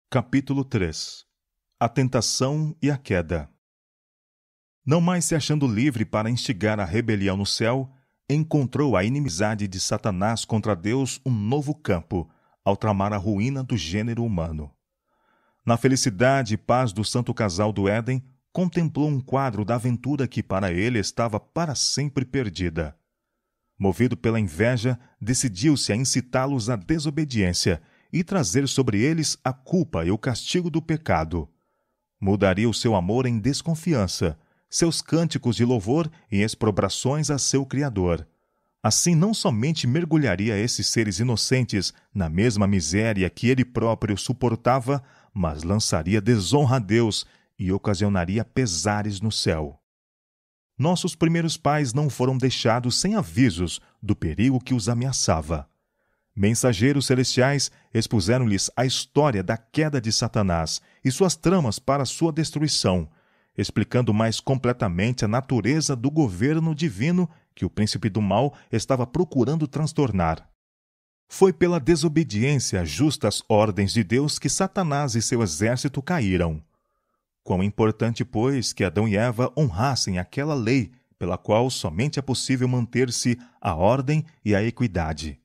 Capítulo 3. A tentação e a queda. Não mais se achando livre para instigar a rebelião no céu, encontrou a inimizade de Satanás contra Deus um novo campo, ao tramar a ruína do gênero humano. Na felicidade e paz do santo casal do Éden, contemplou um quadro da aventura que para ele estava para sempre perdida. Movido pela inveja, decidiu-se a incitá-los à desobediência e trazer sobre eles a culpa e o castigo do pecado. Mudaria o seu amor em desconfiança, seus cânticos de louvor em exprobrações a seu Criador. Assim, não somente mergulharia esses seres inocentes na mesma miséria que ele próprio suportava, mas lançaria desonra a Deus e ocasionaria pesares no céu. Nossos primeiros pais não foram deixados sem avisos do perigo que os ameaçava. Mensageiros celestiais expuseram-lhes a história da queda de Satanás e suas tramas para sua destruição, explicando mais completamente a natureza do governo divino que o príncipe do mal estava procurando transtornar. Foi pela desobediência às justas ordens de Deus que Satanás e seu exército caíram. Quão importante, pois, que Adão e Eva honrassem aquela lei pela qual somente é possível manter-se a ordem e a equidade.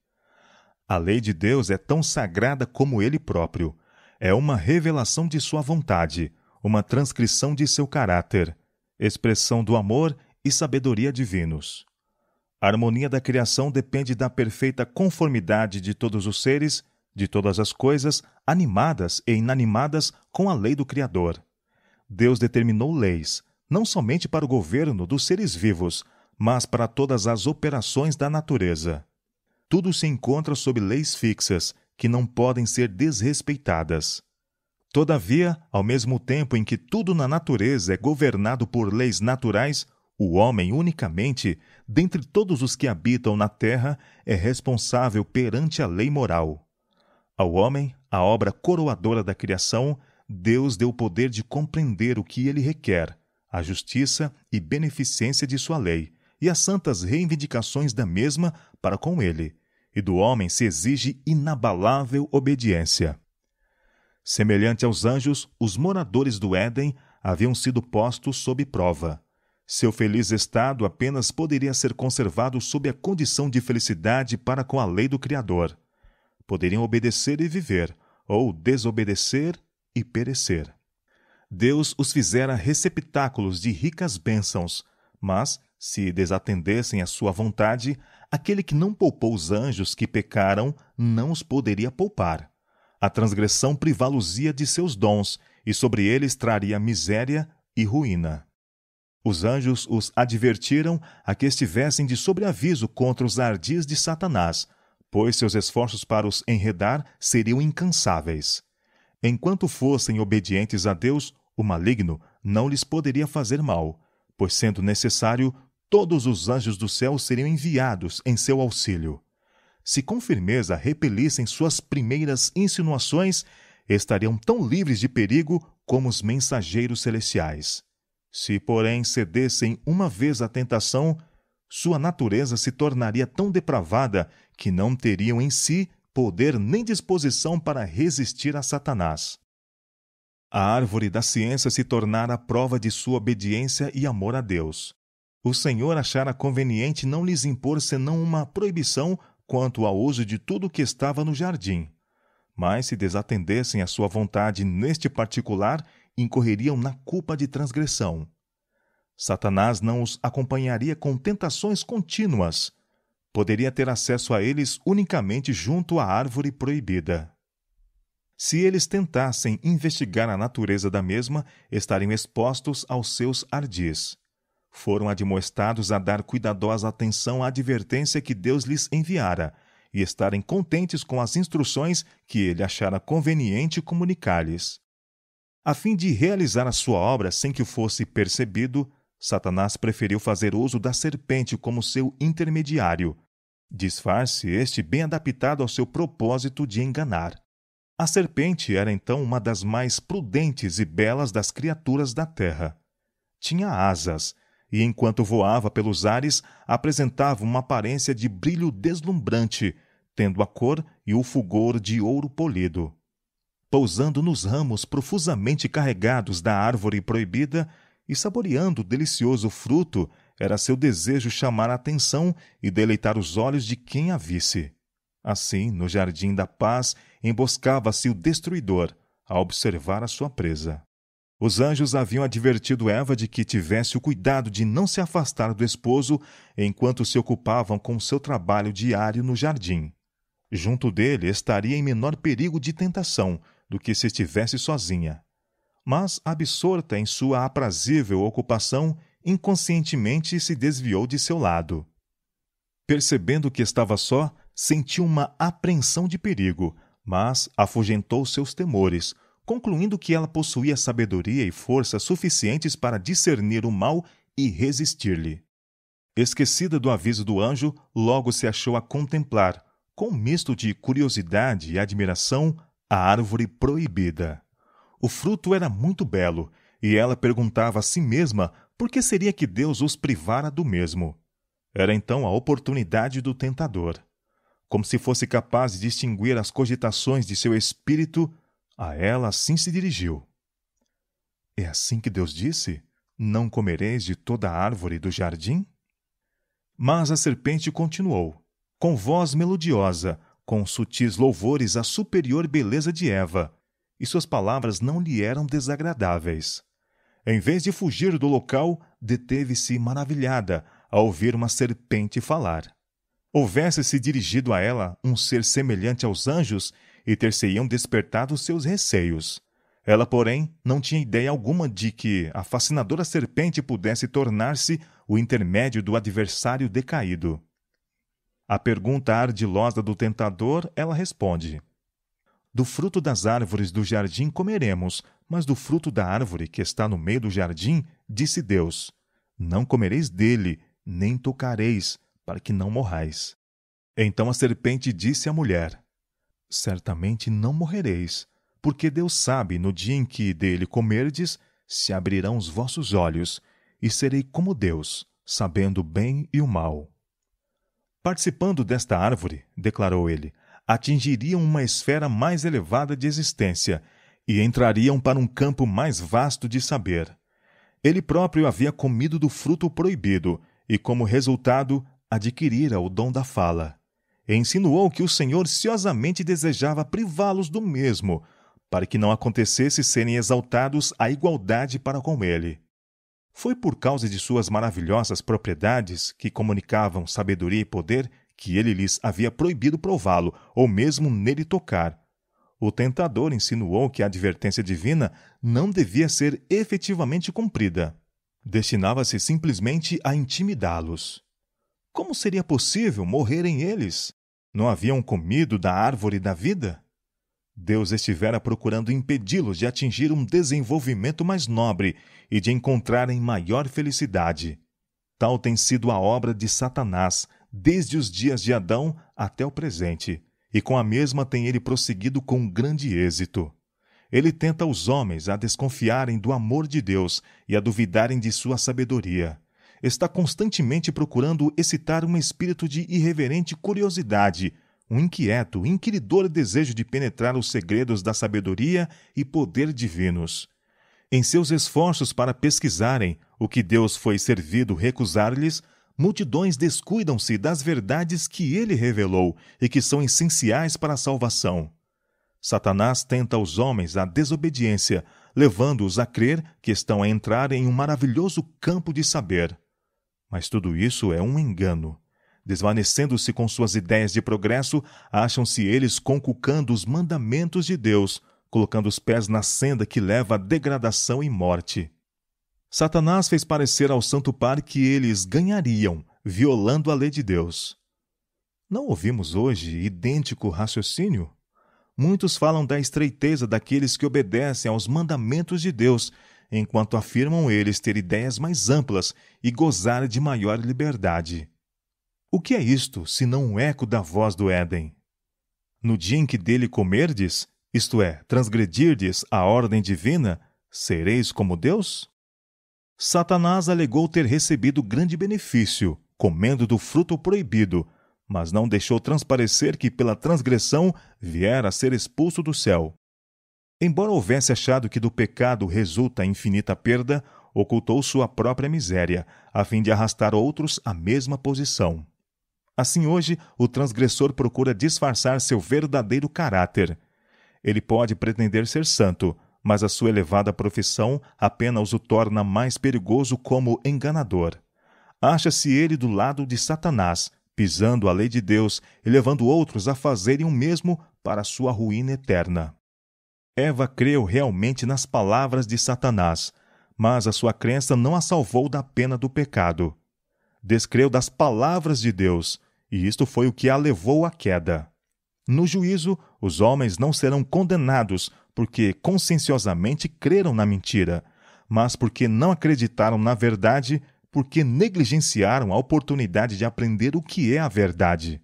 A lei de Deus é tão sagrada como Ele próprio. É uma revelação de sua vontade, uma transcrição de seu caráter, expressão do amor e sabedoria divinos. A harmonia da criação depende da perfeita conformidade de todos os seres, de todas as coisas, animadas e inanimadas com a lei do Criador. Deus determinou leis, não somente para o governo dos seres vivos, mas para todas as operações da natureza. Tudo se encontra sob leis fixas, que não podem ser desrespeitadas. Todavia, ao mesmo tempo em que tudo na natureza é governado por leis naturais, o homem unicamente, dentre todos os que habitam na terra, é responsável perante a lei moral. Ao homem, a obra coroadora da criação, Deus deu o poder de compreender o que ele requer, a justiça e beneficência de sua lei, e as santas reivindicações da mesma para com ele, e do homem se exige inabalável obediência. Semelhante aos anjos, os moradores do Éden haviam sido postos sob prova. Seu feliz estado apenas poderia ser conservado sob a condição de felicidade para com a lei do Criador. Poderiam obedecer e viver, ou desobedecer e perecer. Deus os fizera receptáculos de ricas bênçãos, mas, se desatendessem à sua vontade, aquele que não poupou os anjos que pecaram não os poderia poupar. A transgressão privá-los-ia de seus dons, e sobre eles traria miséria e ruína. Os anjos os advertiram a que estivessem de sobreaviso contra os ardis de Satanás, pois seus esforços para os enredar seriam incansáveis. Enquanto fossem obedientes a Deus, o maligno não lhes poderia fazer mal, pois, sendo necessário, todos os anjos do céu seriam enviados em seu auxílio. Se com firmeza repelissem suas primeiras insinuações, estariam tão livres de perigo como os mensageiros celestiais. Se, porém, cedessem uma vez à tentação, sua natureza se tornaria tão depravada que não teriam em si poder nem disposição para resistir a Satanás. A árvore da ciência se tornara a prova de sua obediência e amor a Deus. O Senhor achara conveniente não lhes impor senão uma proibição quanto ao uso de tudo que estava no jardim. Mas se desatendessem à sua vontade neste particular, incorreriam na culpa de transgressão. Satanás não os acompanharia com tentações contínuas. Poderia ter acesso a eles unicamente junto à árvore proibida. Se eles tentassem investigar a natureza da mesma, estariam expostos aos seus ardis. Foram admoestados a dar cuidadosa atenção à advertência que Deus lhes enviara, e estarem contentes com as instruções que ele achara conveniente comunicar-lhes. A fim de realizar a sua obra sem que o fosse percebido, Satanás preferiu fazer uso da serpente como seu intermediário, disfarce este bem adaptado ao seu propósito de enganar. A serpente era então uma das mais prudentes e belas das criaturas da terra. Tinha asas, e enquanto voava pelos ares, apresentava uma aparência de brilho deslumbrante, tendo a cor e o fulgor de ouro polido. pousando nos ramos profusamente carregados da árvore proibida e saboreando o delicioso fruto, era seu desejo chamar a atenção e deleitar os olhos de quem a visse. Assim, no jardim da paz, emboscava-se o destruidor, a observar a sua presa. Os anjos haviam advertido Eva de que tivesse o cuidado de não se afastar do esposo enquanto se ocupavam com seu trabalho diário no jardim. Junto dele estaria em menor perigo de tentação do que se estivesse sozinha. Mas, absorta em sua aprazível ocupação, inconscientemente se desviou de seu lado. Percebendo que estava só, sentiu uma apreensão de perigo, mas afugentou seus temores, concluindo que ela possuía sabedoria e força suficientes para discernir o mal e resistir-lhe. Esquecida do aviso do anjo, logo se achou a contemplar, com um misto de curiosidade e admiração, a árvore proibida. O fruto era muito belo, e ela perguntava a si mesma por que seria que Deus os privara do mesmo. Era então a oportunidade do tentador. Como se fosse capaz de distinguir as cogitações de seu espírito, a ela assim se dirigiu. É assim que Deus disse: não comereis de toda a árvore do jardim? Mas a serpente continuou, com voz melodiosa, com sutis louvores à superior beleza de Eva, e suas palavras não lhe eram desagradáveis. Em vez de fugir do local, deteve-se maravilhada ao ouvir uma serpente falar. Houvesse-se dirigido a ela um ser semelhante aos anjos e ter-se-iam despertado seus receios. Ela, porém, não tinha ideia alguma de que a fascinadora serpente pudesse tornar-se o intermédio do adversário decaído. À pergunta ardilosa do tentador, ela responde: do fruto das árvores do jardim comeremos, mas do fruto da árvore que está no meio do jardim, disse Deus: não comereis dele, nem tocareis, para que não morrais. Então a serpente disse à mulher: certamente não morrereis, porque Deus sabe, no dia em que dele comerdes, se abrirão os vossos olhos, e serei como Deus, sabendo o bem e o mal. Participando desta árvore, declarou ele, atingiriam uma esfera mais elevada de existência e entrariam para um campo mais vasto de saber. Ele próprio havia comido do fruto proibido e, como resultado, adquirira o dom da fala. E insinuou que o Senhor ciosamente desejava privá-los do mesmo, para que não acontecesse serem exaltados à igualdade para com ele. Foi por causa de suas maravilhosas propriedades, que comunicavam sabedoria e poder, que ele lhes havia proibido prová-lo, ou mesmo nele tocar. O tentador insinuou que a advertência divina não devia ser efetivamente cumprida. Destinava-se simplesmente a intimidá-los. Como seria possível morrerem eles? Não haviam comido da árvore da vida? Deus estivera procurando impedi-los de atingir um desenvolvimento mais nobre e de encontrarem maior felicidade. Tal tem sido a obra de Satanás, desde os dias de Adão até o presente, e com a mesma tem ele prosseguido com grande êxito. Ele tenta os homens a desconfiarem do amor de Deus e a duvidarem de sua sabedoria. Está constantemente procurando excitar um espírito de irreverente curiosidade, um inquieto, inquiridor desejo de penetrar os segredos da sabedoria e poder divinos. Em seus esforços para pesquisarem o que Deus foi servido recusar-lhes, multidões descuidam-se das verdades que ele revelou e que são essenciais para a salvação. Satanás tenta os homens à desobediência, levando-os a crer que estão a entrar em um maravilhoso campo de saber. Mas tudo isso é um engano. Desvanecendo-se com suas ideias de progresso, acham-se eles conculcando os mandamentos de Deus, colocando os pés na senda que leva à degradação e morte. Satanás fez parecer ao Santo Par que eles ganhariam, violando a lei de Deus. Não ouvimos hoje idêntico raciocínio? Muitos falam da estreiteza daqueles que obedecem aos mandamentos de Deus, enquanto afirmam eles ter ideias mais amplas e gozar de maior liberdade. O que é isto, senão um eco da voz do Éden? No dia em que dele comerdes, isto é, transgredirdes a ordem divina, sereis como Deus? Satanás alegou ter recebido grande benefício, comendo do fruto proibido, mas não deixou transparecer que pela transgressão viera a ser expulso do céu. Embora houvesse achado que do pecado resulta a infinita perda, ocultou sua própria miséria, a fim de arrastar outros à mesma posição. Assim hoje, o transgressor procura disfarçar seu verdadeiro caráter. Ele pode pretender ser santo, mas a sua elevada profissão apenas o torna mais perigoso como enganador. Acha-se ele do lado de Satanás, pisando a lei de Deus e levando outros a fazerem o mesmo para sua ruína eterna. Eva creu realmente nas palavras de Satanás, mas a sua crença não a salvou da pena do pecado. Descreu das palavras de Deus, e isto foi o que a levou à queda. No juízo, os homens não serão condenados porque conscienciosamente creram na mentira, mas porque não acreditaram na verdade, porque negligenciaram a oportunidade de aprender o que é a verdade.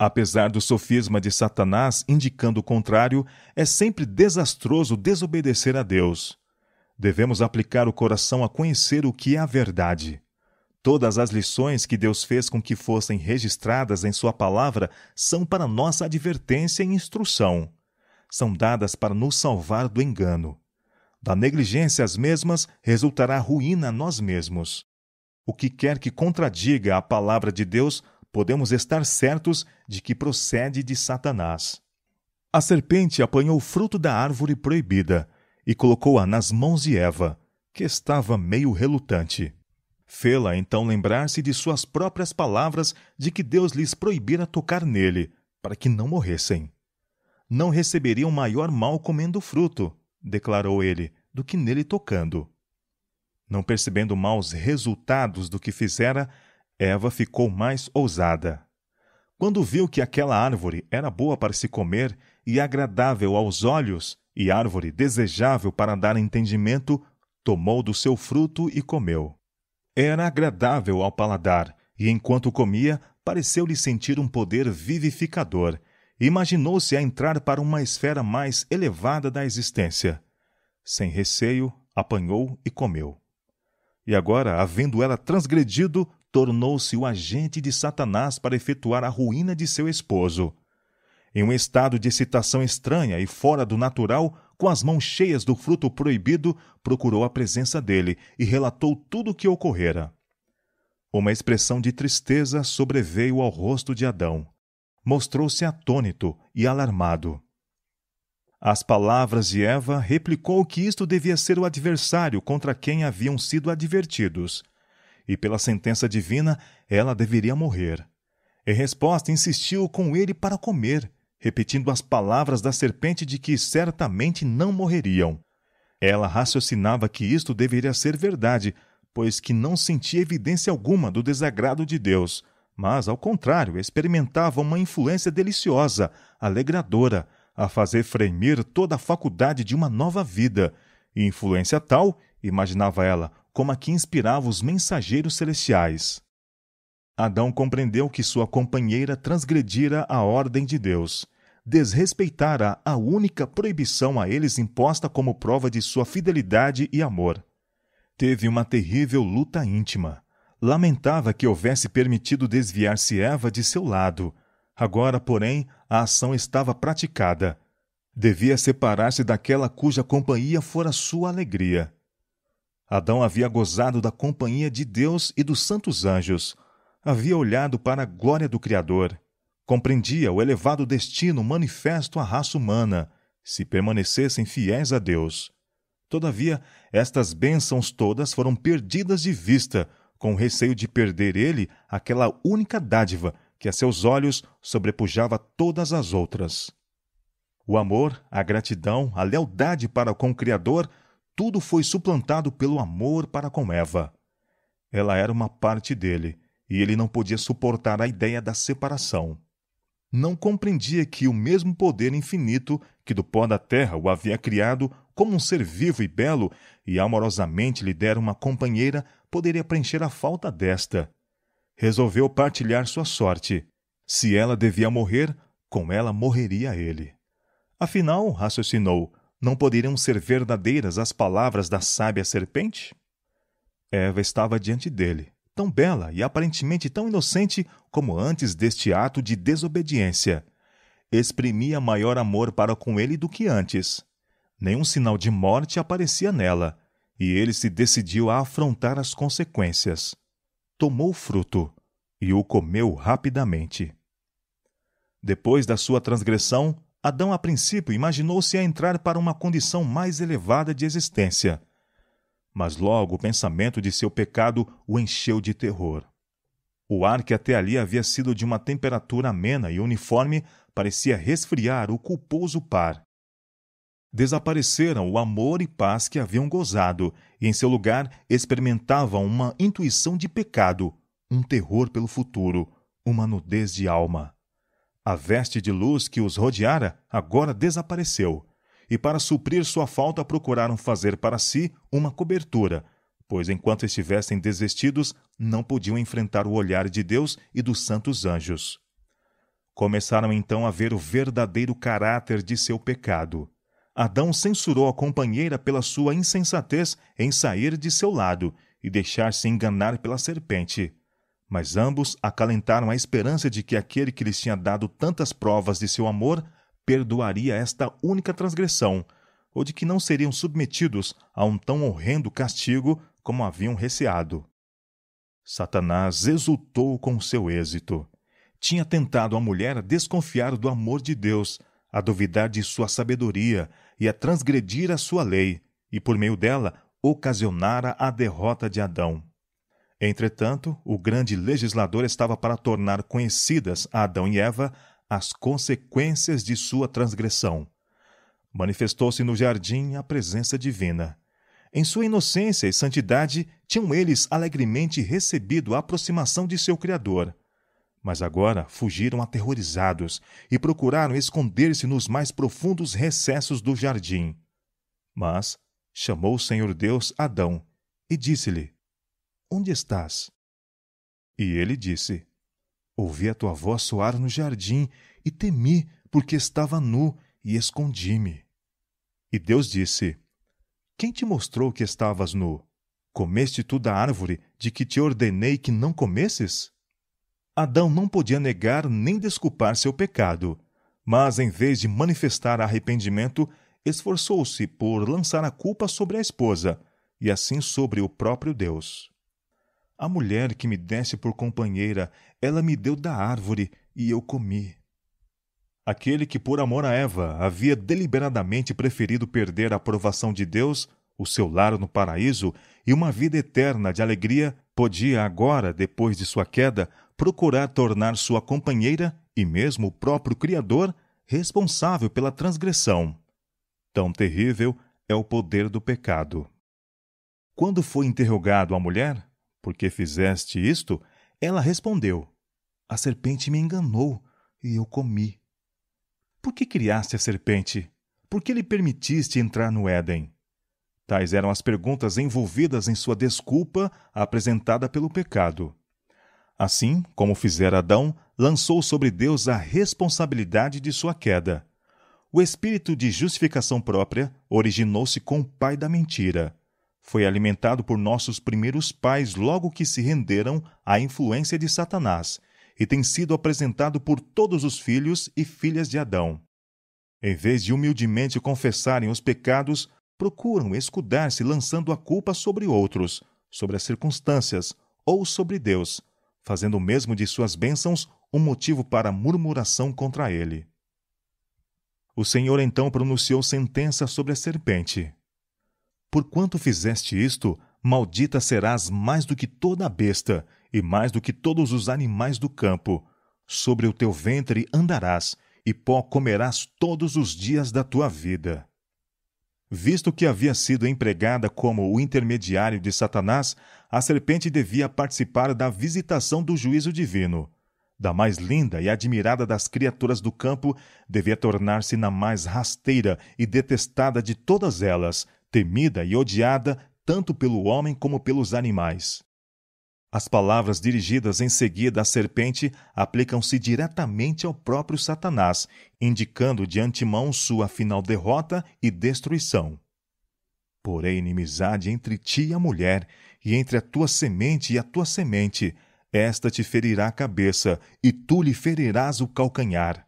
Apesar do sofisma de Satanás indicando o contrário, é sempre desastroso desobedecer a Deus. Devemos aplicar o coração a conhecer o que é a verdade. Todas as lições que Deus fez com que fossem registradas em sua palavra são para nossa advertência e instrução. São dadas para nos salvar do engano. Da negligência às mesmas resultará ruína a nós mesmos. O que quer que contradiga a palavra de Deus, podemos estar certos de que procede de Satanás. A serpente apanhou o fruto da árvore proibida e colocou-a nas mãos de Eva, que estava meio relutante. Fê-la então lembrar-se de suas próprias palavras de que Deus lhes proibira tocar nele, para que não morressem. Não receberiam maior mal comendo o fruto, declarou ele, do que nele tocando. Não percebendo maus resultados do que fizera, Eva ficou mais ousada. Quando viu que aquela árvore era boa para se comer e agradável aos olhos, e árvore desejável para dar entendimento, tomou do seu fruto e comeu. Era agradável ao paladar, e enquanto comia, pareceu-lhe sentir um poder vivificador. Imaginou-se a entrar para uma esfera mais elevada da existência. Sem receio, apanhou e comeu. E agora, havendo ela transgredido, tornou-se o agente de Satanás para efetuar a ruína de seu esposo. Em um estado de excitação estranha e fora do natural, com as mãos cheias do fruto proibido, procurou a presença dele e relatou tudo o que ocorrera. Uma expressão de tristeza sobreveio ao rosto de Adão. Mostrou-se atônito e alarmado. Às palavras de Eva, replicou que isto devia ser o adversário contra quem haviam sido advertidos. E pela sentença divina, ela deveria morrer. Em resposta, insistiu com ele para comer, repetindo as palavras da serpente de que certamente não morreriam. Ela raciocinava que isto deveria ser verdade, pois que não sentia evidência alguma do desagrado de Deus, mas, ao contrário, experimentava uma influência deliciosa, alegradora, a fazer fremir toda a faculdade de uma nova vida, e influência tal, imaginava ela, como a que inspirava os mensageiros celestiais. Adão compreendeu que sua companheira transgredira a ordem de Deus, desrespeitara a única proibição a eles imposta como prova de sua fidelidade e amor. Teve uma terrível luta íntima. Lamentava que houvesse permitido desviar-se Eva de seu lado. Agora, porém, a ação estava praticada. Devia separar-se daquela cuja companhia fora sua alegria. Adão havia gozado da companhia de Deus e dos santos anjos. Havia olhado para a glória do Criador. Compreendia o elevado destino manifesto à raça humana, se permanecessem fiéis a Deus. Todavia, estas bênçãos todas foram perdidas de vista, com o receio de perder ele aquela única dádiva que a seus olhos sobrepujava todas as outras. O amor, a gratidão, a lealdade para com o Criador, tudo foi suplantado pelo amor para com Eva. Ela era uma parte dele, e ele não podia suportar a ideia da separação. Não compreendia que o mesmo poder infinito que do pó da terra o havia criado como um ser vivo e belo e amorosamente lhe dera uma companheira poderia preencher a falta desta. Resolveu partilhar sua sorte. Se ela devia morrer, com ela morreria ele. Afinal, raciocinou, não poderiam ser verdadeiras as palavras da sábia serpente? Eva estava diante dele, tão bela e aparentemente tão inocente como antes deste ato de desobediência. Exprimia maior amor para com ele do que antes. Nenhum sinal de morte aparecia nela, e ele se decidiu a afrontar as consequências. Tomou o fruto e o comeu rapidamente. Depois da sua transgressão, Adão a princípio imaginou-se a entrar para uma condição mais elevada de existência. Mas logo o pensamento de seu pecado o encheu de terror. O ar que até ali havia sido de uma temperatura amena e uniforme parecia resfriar o culposo par. Desapareceram o amor e paz que haviam gozado, e em seu lugar experimentavam uma intuição de pecado, um terror pelo futuro, uma nudez de alma. A veste de luz que os rodeara agora desapareceu, e para suprir sua falta procuraram fazer para si uma cobertura, pois enquanto estivessem desvestidos, não podiam enfrentar o olhar de Deus e dos santos anjos. Começaram então a ver o verdadeiro caráter de seu pecado. Adão censurou a companheira pela sua insensatez em sair de seu lado e deixar-se enganar pela serpente. Mas ambos acalentaram a esperança de que aquele que lhes tinha dado tantas provas de seu amor perdoaria esta única transgressão, ou de que não seriam submetidos a um tão horrendo castigo como haviam receado. Satanás exultou com seu êxito. Tinha tentado a mulher a desconfiar do amor de Deus, a duvidar de sua sabedoria e a transgredir a sua lei, e por meio dela ocasionara a derrota de Adão. Entretanto, o grande legislador estava para tornar conhecidas a Adão e Eva as consequências de sua transgressão. Manifestou-se no jardim a presença divina. Em sua inocência e santidade, tinham eles alegremente recebido a aproximação de seu Criador. Mas agora fugiram aterrorizados e procuraram esconder-se nos mais profundos recessos do jardim. Mas chamou o Senhor Deus Adão e disse-lhe: Onde estás? E ele disse: Ouvi a tua voz soar no jardim e temi, porque estava nu e escondi-me. E Deus disse: Quem te mostrou que estavas nu? Comeste tu da árvore de que te ordenei que não comesses? Adão não podia negar nem desculpar seu pecado, mas em vez de manifestar arrependimento, esforçou-se por lançar a culpa sobre a esposa, e assim sobre o próprio Deus. A mulher que me deste por companheira, ela me deu da árvore, e eu comi. Aquele que por amor a Eva havia deliberadamente preferido perder a aprovação de Deus, o seu lar no paraíso e uma vida eterna de alegria, podia agora, depois de sua queda, procurar tornar sua companheira e mesmo o próprio Criador responsável pela transgressão. Tão terrível é o poder do pecado. Quando foi interrogado a mulher, por que fizeste isto? Ela respondeu: A serpente me enganou e eu comi. Por que criaste a serpente? Por que lhe permitiste entrar no Éden? Tais eram as perguntas envolvidas em sua desculpa apresentada pelo pecado. Assim, como fizera Adão, lançou sobre Deus a responsabilidade de sua queda. O espírito de justificação própria originou-se com o pai da mentira. Foi alimentado por nossos primeiros pais logo que se renderam à influência de Satanás, e tem sido apresentado por todos os filhos e filhas de Adão. Em vez de humildemente confessarem os pecados, procuram escudar-se lançando a culpa sobre outros, sobre as circunstâncias ou sobre Deus, fazendo o mesmo de suas bênçãos um motivo para murmuração contra ele. O Senhor então pronunciou sentença sobre a serpente. Porquanto fizeste isto, maldita serás mais do que toda a besta, e mais do que todos os animais do campo. Sobre o teu ventre andarás, e pó comerás todos os dias da tua vida. Visto que havia sido empregada como o intermediário de Satanás, a serpente devia participar da visitação do juízo divino. Da mais linda e admirada das criaturas do campo, devia tornar-se na mais rasteira e detestada de todas elas, temida e odiada tanto pelo homem como pelos animais. As palavras dirigidas em seguida à serpente aplicam-se diretamente ao próprio Satanás, indicando de antemão sua final derrota e destruição. Porém, inimizade entre ti e a mulher, e entre a tua semente e a tua semente, esta te ferirá a cabeça, e tu lhe ferirás o calcanhar.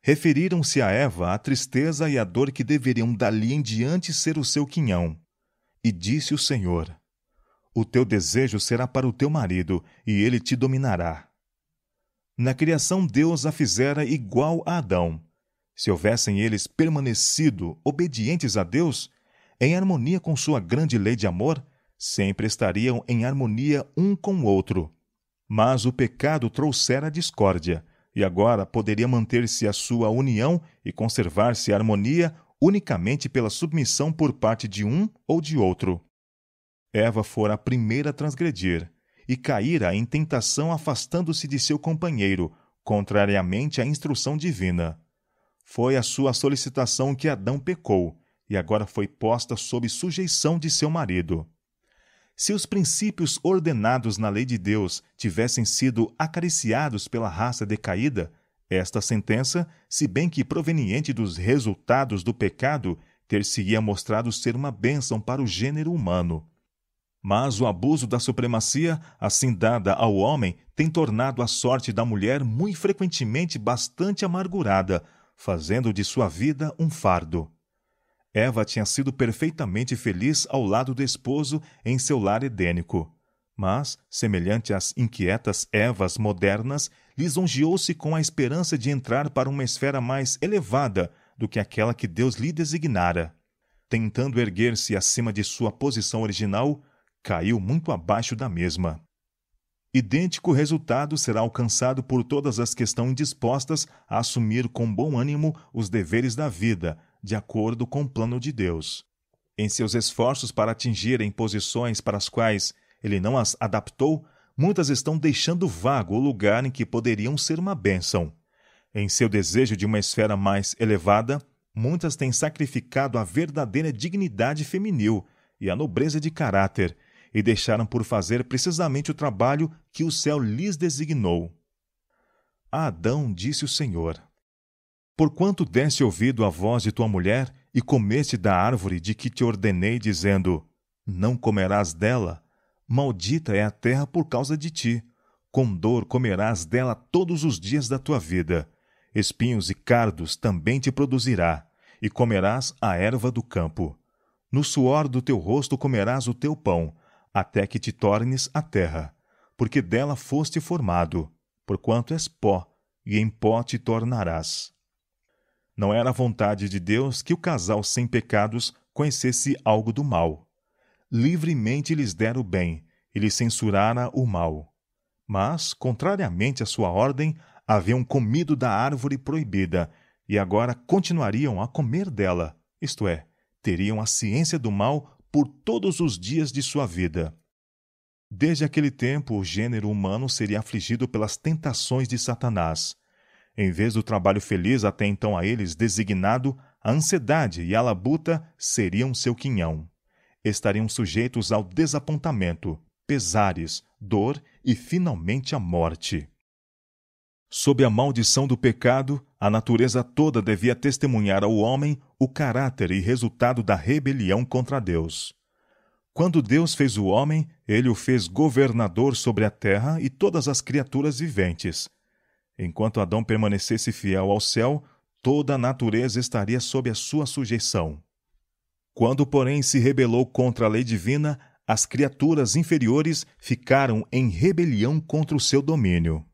Referiram-se a Eva a tristeza e a dor que deveriam dali em diante ser o seu quinhão. E disse o Senhor: o teu desejo será para o teu marido, e ele te dominará. Na criação Deus a fizera igual a Adão. Se houvessem eles permanecido obedientes a Deus, em harmonia com sua grande lei de amor, sempre estariam em harmonia um com o outro. Mas o pecado trouxera a discórdia, e agora poderia manter-se a sua união e conservar-se a harmonia unicamente pela submissão por parte de um ou de outro. Eva fora a primeira a transgredir, e caíra em tentação afastando-se de seu companheiro, contrariamente à instrução divina. Foi a sua solicitação que Adão pecou, e agora foi posta sob sujeição de seu marido. Se os princípios ordenados na lei de Deus tivessem sido acariciados pela raça decaída, esta sentença, se bem que proveniente dos resultados do pecado, ter-se-ia mostrado ser uma bênção para o gênero humano. Mas o abuso da supremacia, assim dada ao homem, tem tornado a sorte da mulher muito frequentemente bastante amargurada, fazendo de sua vida um fardo. Eva tinha sido perfeitamente feliz ao lado do esposo em seu lar edênico. Mas, semelhante às inquietas Evas modernas, lisonjeou-se com a esperança de entrar para uma esfera mais elevada do que aquela que Deus lhe designara. Tentando erguer-se acima de sua posição original, caiu muito abaixo da mesma. Idêntico resultado será alcançado por todas as que estão dispostas a assumir com bom ânimo os deveres da vida, de acordo com o plano de Deus. Em seus esforços para atingirem posições para as quais ele não as adaptou, muitas estão deixando vago o lugar em que poderiam ser uma bênção. Em seu desejo de uma esfera mais elevada, muitas têm sacrificado a verdadeira dignidade feminil e a nobreza de caráter, e deixaram por fazer precisamente o trabalho que o céu lhes designou. A Adão disse o Senhor: porquanto deste ouvido à voz de tua mulher e comeste da árvore de que te ordenei, dizendo: não comerás dela, maldita é a terra por causa de ti, com dor comerás dela todos os dias da tua vida, espinhos e cardos também te produzirá, e comerás a erva do campo. No suor do teu rosto comerás o teu pão, até que te tornes a terra, porque dela foste formado, porquanto és pó, e em pó te tornarás. Não era a vontade de Deus que o casal sem pecados conhecesse algo do mal. Livremente lhes dera o bem, e lhes censurara o mal. Mas, contrariamente à sua ordem, haviam comido da árvore proibida, e agora continuariam a comer dela, isto é, teriam a ciência do mal por todos os dias de sua vida. Desde aquele tempo, o gênero humano seria afligido pelas tentações de Satanás. Em vez do trabalho feliz até então a eles designado, a ansiedade e a labuta seriam seu quinhão. Estariam sujeitos ao desapontamento, pesares, dor e, finalmente, a morte. Sob a maldição do pecado, a natureza toda devia testemunhar ao homem o caráter e resultado da rebelião contra Deus. Quando Deus fez o homem, ele o fez governador sobre a terra e todas as criaturas viventes. Enquanto Adão permanecesse fiel ao céu, toda a natureza estaria sob a sua sujeição. Quando, porém, se rebelou contra a lei divina, as criaturas inferiores ficaram em rebelião contra o seu domínio.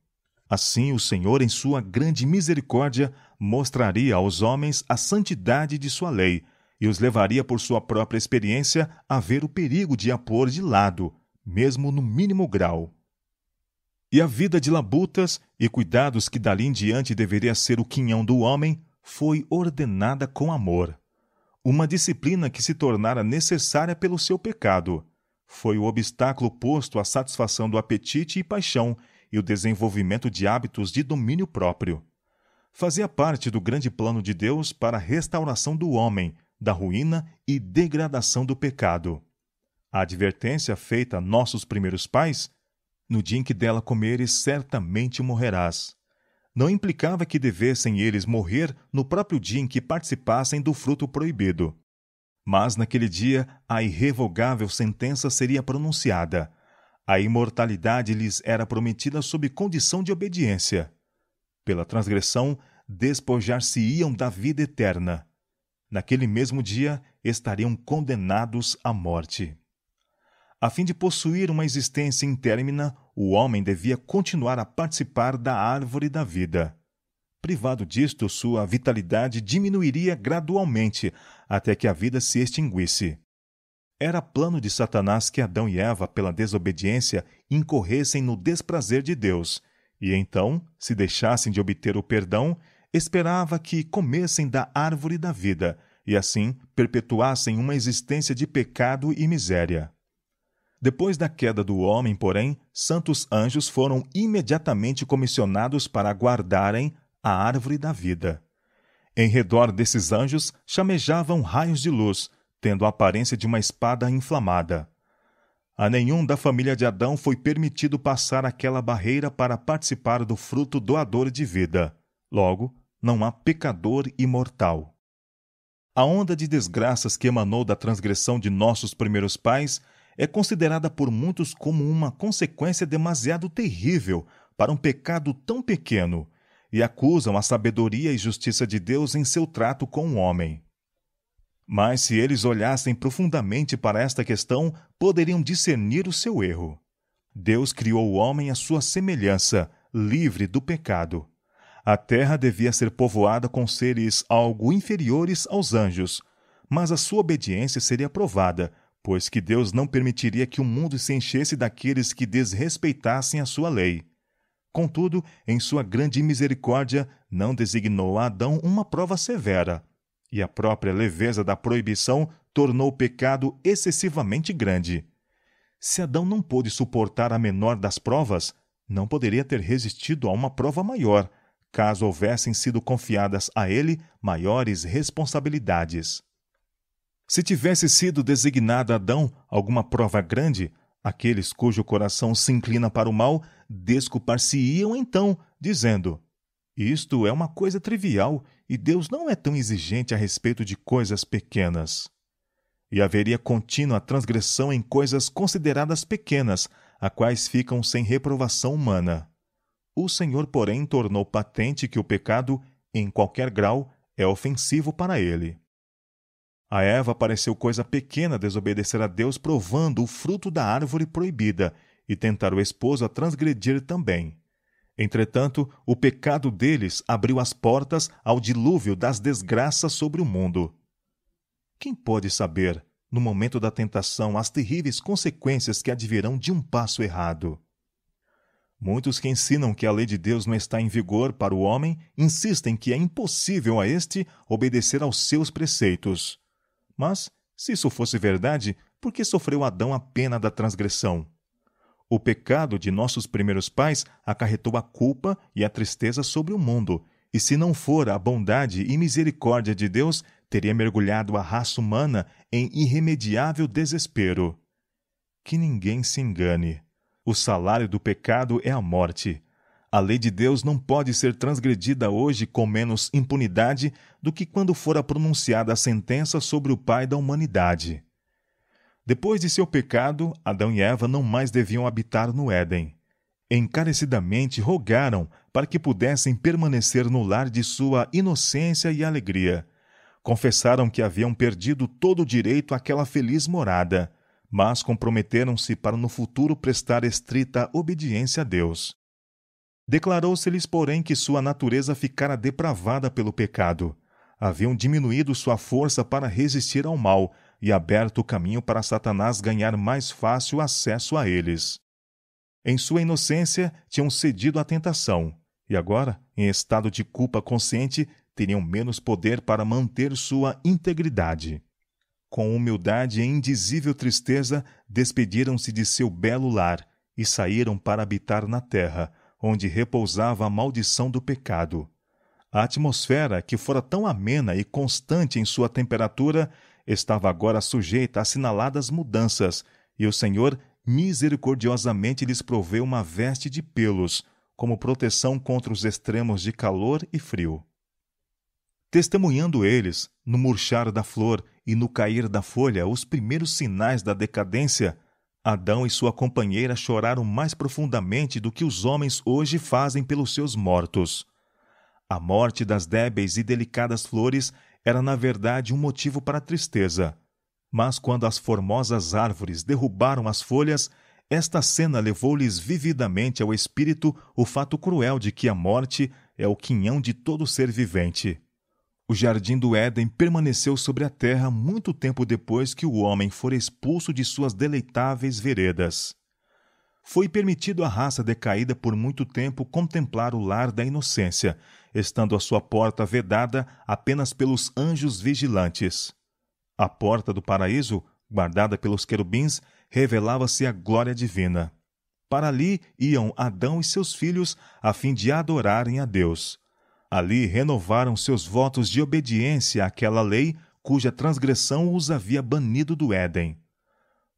Assim, o Senhor, em sua grande misericórdia, mostraria aos homens a santidade de sua lei e os levaria por sua própria experiência a ver o perigo de a pôr de lado, mesmo no mínimo grau. E a vida de labutas e cuidados que dali em diante deveria ser o quinhão do homem foi ordenada com amor. Uma disciplina que se tornara necessária pelo seu pecado. Foi o obstáculo posto à satisfação do apetite e paixão e o desenvolvimento de hábitos de domínio próprio. Fazia parte do grande plano de Deus para a restauração do homem, da ruína e degradação do pecado. A advertência feita a nossos primeiros pais, no dia em que dela comeres, certamente morrerás, não implicava que devessem eles morrer no próprio dia em que participassem do fruto proibido. Mas naquele dia a irrevogável sentença seria pronunciada. A imortalidade lhes era prometida sob condição de obediência. Pela transgressão, despojar-se-iam da vida eterna. Naquele mesmo dia, estariam condenados à morte. A fim de possuir uma existência intérmina, o homem devia continuar a participar da árvore da vida. Privado disto, sua vitalidade diminuiria gradualmente, até que a vida se extinguisse. Era plano de Satanás que Adão e Eva, pela desobediência, incorressem no desprazer de Deus, e então, se deixassem de obter o perdão, esperava que comessem da árvore da vida, e assim perpetuassem uma existência de pecado e miséria. Depois da queda do homem, porém, santos anjos foram imediatamente comissionados para guardarem a árvore da vida. Em redor desses anjos chamejavam raios de luz, tendo a aparência de uma espada inflamada. A nenhum da família de Adão foi permitido passar aquela barreira para participar do fruto doador de vida. Logo, não há pecador imortal. A onda de desgraças que emanou da transgressão de nossos primeiros pais é considerada por muitos como uma consequência demasiado terrível para um pecado tão pequeno, e acusam a sabedoria e justiça de Deus em seu trato com o homem. Mas se eles olhassem profundamente para esta questão, poderiam discernir o seu erro. Deus criou o homem à sua semelhança, livre do pecado. A terra devia ser povoada com seres algo inferiores aos anjos, mas a sua obediência seria provada, pois que Deus não permitiria que o mundo se enchesse daqueles que desrespeitassem a sua lei. Contudo, em sua grande misericórdia, não designou a Adão uma prova severa, e a própria leveza da proibição tornou o pecado excessivamente grande. Se Adão não pôde suportar a menor das provas, não poderia ter resistido a uma prova maior, caso houvessem sido confiadas a ele maiores responsabilidades. Se tivesse sido designada a Adão alguma prova grande, aqueles cujo coração se inclina para o mal desculpar-se-iam então, dizendo: isto é uma coisa trivial e Deus não é tão exigente a respeito de coisas pequenas. E haveria contínua transgressão em coisas consideradas pequenas, a quais ficam sem reprovação humana. O Senhor, porém, tornou patente que o pecado, em qualquer grau, é ofensivo para ele. A Eva pareceu coisa pequena desobedecer a Deus provando o fruto da árvore proibida e tentar o esposo a transgredir também. Entretanto, o pecado deles abriu as portas ao dilúvio das desgraças sobre o mundo. Quem pode saber, no momento da tentação, as terríveis consequências que advirão de um passo errado? Muitos que ensinam que a lei de Deus não está em vigor para o homem insistem que é impossível a este obedecer aos seus preceitos. Mas, se isso fosse verdade, por que sofreu Adão a pena da transgressão? O pecado de nossos primeiros pais acarretou a culpa e a tristeza sobre o mundo, e se não for a bondade e misericórdia de Deus, teria mergulhado a raça humana em irremediável desespero. Que ninguém se engane. O salário do pecado é a morte. A lei de Deus não pode ser transgredida hoje com menos impunidade do que quando fora pronunciada a sentença sobre o pai da humanidade. Depois de seu pecado, Adão e Eva não mais deviam habitar no Éden. Encarecidamente rogaram para que pudessem permanecer no lar de sua inocência e alegria. Confessaram que haviam perdido todo o direito àquela feliz morada, mas comprometeram-se para no futuro prestar estrita obediência a Deus. Declarou-se-lhes, porém, que sua natureza ficara depravada pelo pecado. Haviam diminuído sua força para resistir ao mal e aberto o caminho para Satanás ganhar mais fácil acesso a eles. Em sua inocência, tinham cedido à tentação, e agora, em estado de culpa consciente, teriam menos poder para manter sua integridade. Com humildade e indizível tristeza, despediram-se de seu belo lar e saíram para habitar na terra, onde repousava a maldição do pecado. A atmosfera, que fora tão amena e constante em sua temperatura, estava agora sujeita a assinaladas mudanças, e o Senhor misericordiosamente lhes proveu uma veste de pelos, como proteção contra os extremos de calor e frio. Testemunhando eles, no murchar da flor e no cair da folha, os primeiros sinais da decadência, Adão e sua companheira choraram mais profundamente do que os homens hoje fazem pelos seus mortos. A morte das débeis e delicadas flores era, na verdade, um motivo para tristeza. Mas quando as formosas árvores derrubaram as folhas, esta cena levou-lhes vividamente ao espírito o fato cruel de que a morte é o quinhão de todo ser vivente. O jardim do Éden permaneceu sobre a terra muito tempo depois que o homem fora expulso de suas deleitáveis veredas. Foi permitido à raça decaída por muito tempo contemplar o lar da inocência, estando a sua porta vedada apenas pelos anjos vigilantes. A porta do paraíso, guardada pelos querubins, revelava-se a glória divina. Para ali iam Adão e seus filhos, a fim de adorarem a Deus. Ali renovaram seus votos de obediência àquela lei cuja transgressão os havia banido do Éden.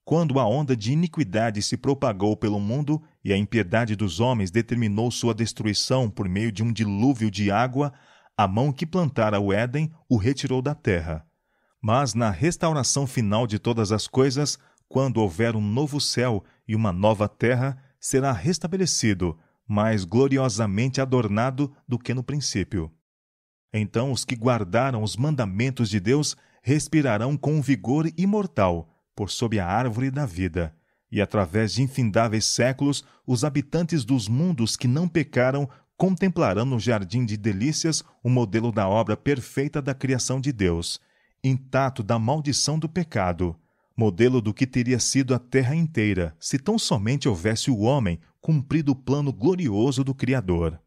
Quando a onda de iniquidade se propagou pelo mundo e a impiedade dos homens determinou sua destruição por meio de um dilúvio de água, a mão que plantara o Éden o retirou da terra. Mas na restauração final de todas as coisas, quando houver um novo céu e uma nova terra, será restabelecido, mais gloriosamente adornado do que no princípio. Então os que guardaram os mandamentos de Deus respirarão com um vigor imortal, por sob a árvore da vida, e através de infindáveis séculos, os habitantes dos mundos que não pecaram contemplarão no jardim de delícias o modelo da obra perfeita da criação de Deus, intacto da maldição do pecado, modelo do que teria sido a terra inteira, se tão somente houvesse o homem cumprido o plano glorioso do Criador.